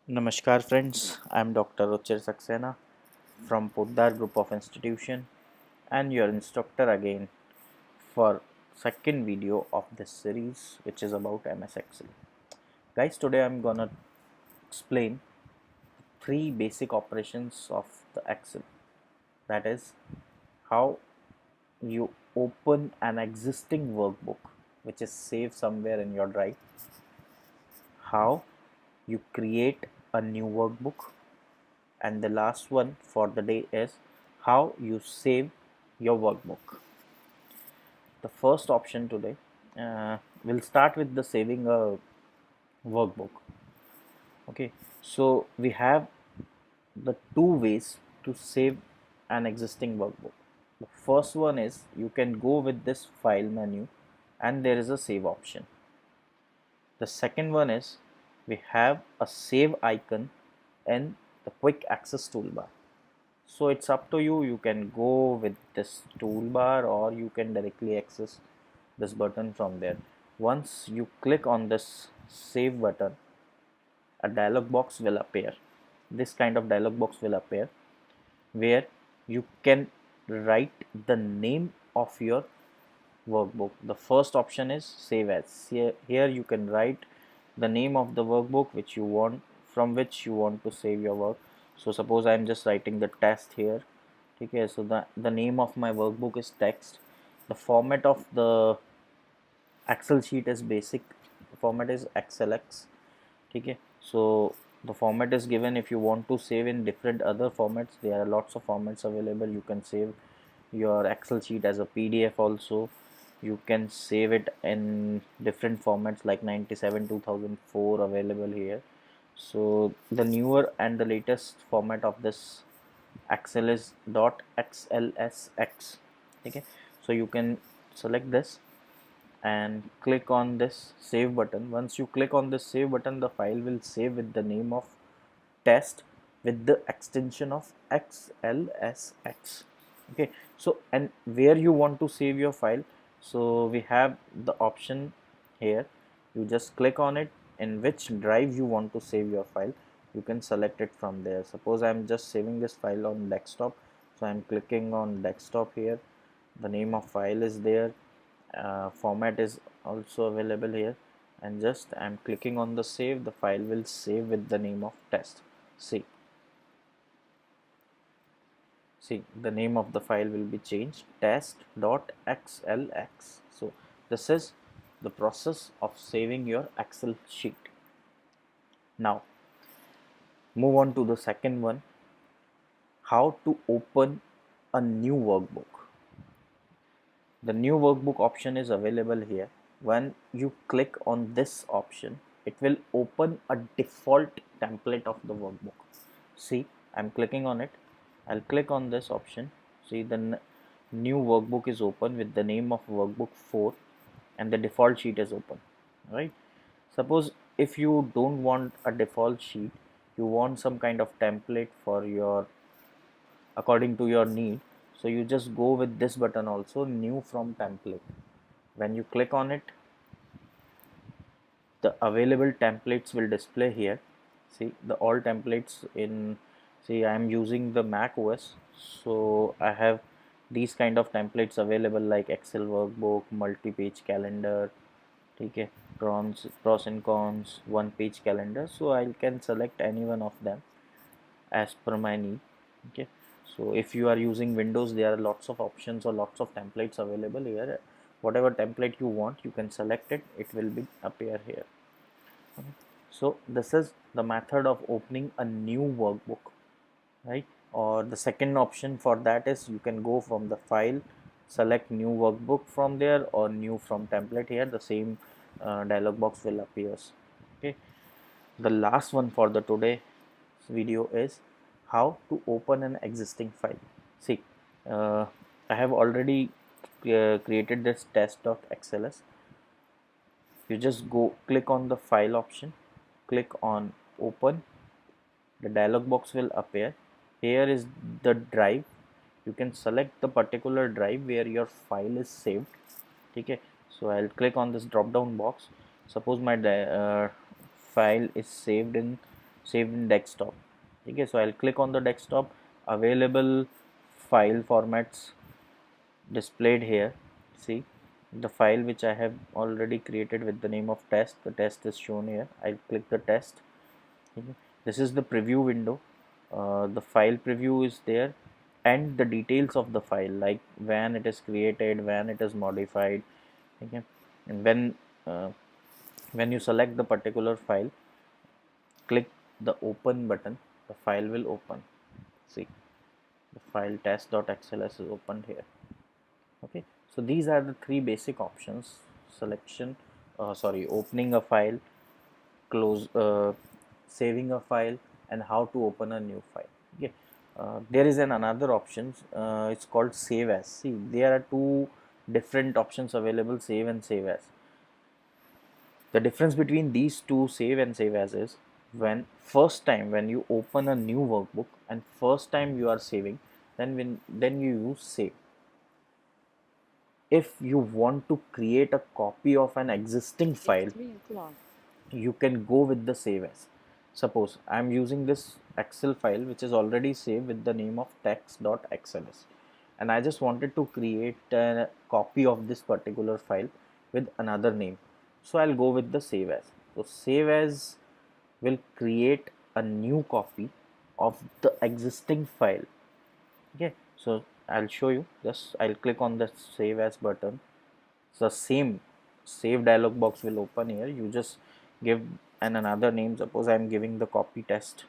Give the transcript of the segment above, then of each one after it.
Namaskar friends, I am Dr. Ruchir Saxena from Poddar Group of Institution and your instructor again for second video of this series which is about MS Excel. Guys, today I am gonna explain three basic operations of the Excel, that is how you open an existing workbook which is saved somewhere in your drive, how you create a new workbook, and the last one for the day is how you save your workbook. The first option today, we'll start with the saving a workbook. Okay, so we have the two ways to save an existing workbook. The first one is you can go with this file menu and there is a save option. The second one is we have a save icon in the quick access toolbar. So it's up to you, you can go with this toolbar or you can directly access this button from there. Once you click on this save button, a dialog box will appear. This kind of dialog box will appear where you can write the name of your workbook. The first option is save as. Here you can write the name of the workbook which you want, from which you want to save your work. So suppose I am just writing the test here. Okay, so the name of my workbook is text. The format of the Excel sheet is basic. The format is XLX. Okay, so the format is given. If you want to save in different other formats, there are lots of formats available. You can save your Excel sheet as a PDF also. You can save it in different formats like 97 2004 available here. So the newer and the latest format of this Excel is .xlsx. Okay, so you can select this and click on this save button. Once you click on this save button, the file will save with the name of test with the extension of xlsx. Okay, so and where you want to save your file, so we have the option here. You just click on it, in which drive you want to save your file, you can select it from there. Suppose I'm just saving this file on desktop, so I'm clicking on desktop here. The name of file is there, format is also available here, and just I'm clicking on the save. The file will save with the name of test. See, the name of the file will be changed, test.xlx. So this is the process of saving your Excel sheet. Now move on to the second one, how to open a new workbook. The new workbook option is available here. When you click on this option, it will open a default template of the workbook. See, I'm clicking on it. I'll click on this option. See, the new workbook is open with the name of workbook 4 and the default sheet is open, right? Suppose if you don't want a default sheet, you want some kind of template for your according to your need, so you just go with this button also, new from template. When you click on it, the available templates will display here. See, the all templates in, see, I am using the Mac OS, so I have these kind of templates available like Excel workbook, multi-page calendar, okay, pros and cons, one page calendar. So I can select any one of them as per my need. Okay, so if you are using Windows, there are lots of options or lots of templates available here. Whatever template you want, you can select it, it will be appear here. Okay. So this is the method of opening a new workbook, right? Or the second option for that is you can go from the file, select new workbook from there, or new from template. Here the same dialog box will appear. Okay, the last one for the today video is how to open an existing file. See, uh, I have already created this test.xls. You just go click on the file option, click on open. The dialog box will appear. Here is the drive. You can select the particular drive where your file is saved. Okay, so I'll click on this drop down box. Suppose my file is saved in save in desktop. Okay, so I'll click on the desktop. Available file formats displayed here. See the file which I have already created with the name of test. The test is shown here. I'll click the test. Okay. This is the preview window. The file preview is there, and the details of the file, like when it is created, when it is modified. Okay. And uh, when you select the particular file, click the open button, the file will open. See, the file test.xls is opened here. Okay, so these are the three basic options: selection, opening a file, close saving a file, and how to open a new file. Okay, there is another option, it's called save as. See, there are two different options available: save and save as. The difference between these two, save and save as, is when first time when you open a new workbook and first time you are saving, then you use save. If you want to create a copy of an existing file, you can go with the save as. Suppose I am using this Excel file which is already saved with the name of text.xls, and I just wanted to create a copy of this particular file with another name. So I'll go with the save as. So save as will create a new copy of the existing file. Okay, so I'll show you. Just I'll click on the save as button. So the same save dialog box will open here. You just give another name. Suppose I'm giving the copy test,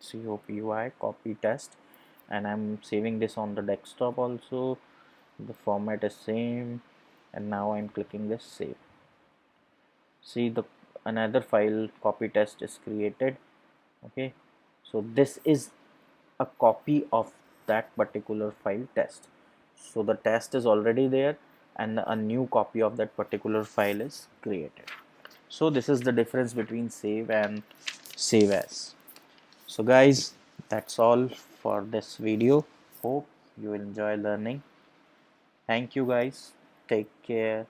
COPY copy test, and I'm saving this on the desktop also. The format is same, and now I'm clicking this save. See, the another file copy test is created. Okay, so this is a copy of that particular file test. So the test is already there, and a new copy of that particular file is created. So this is the difference between save and save as. So guys, that's all for this video. Hope you enjoy learning. Thank you guys. Take care.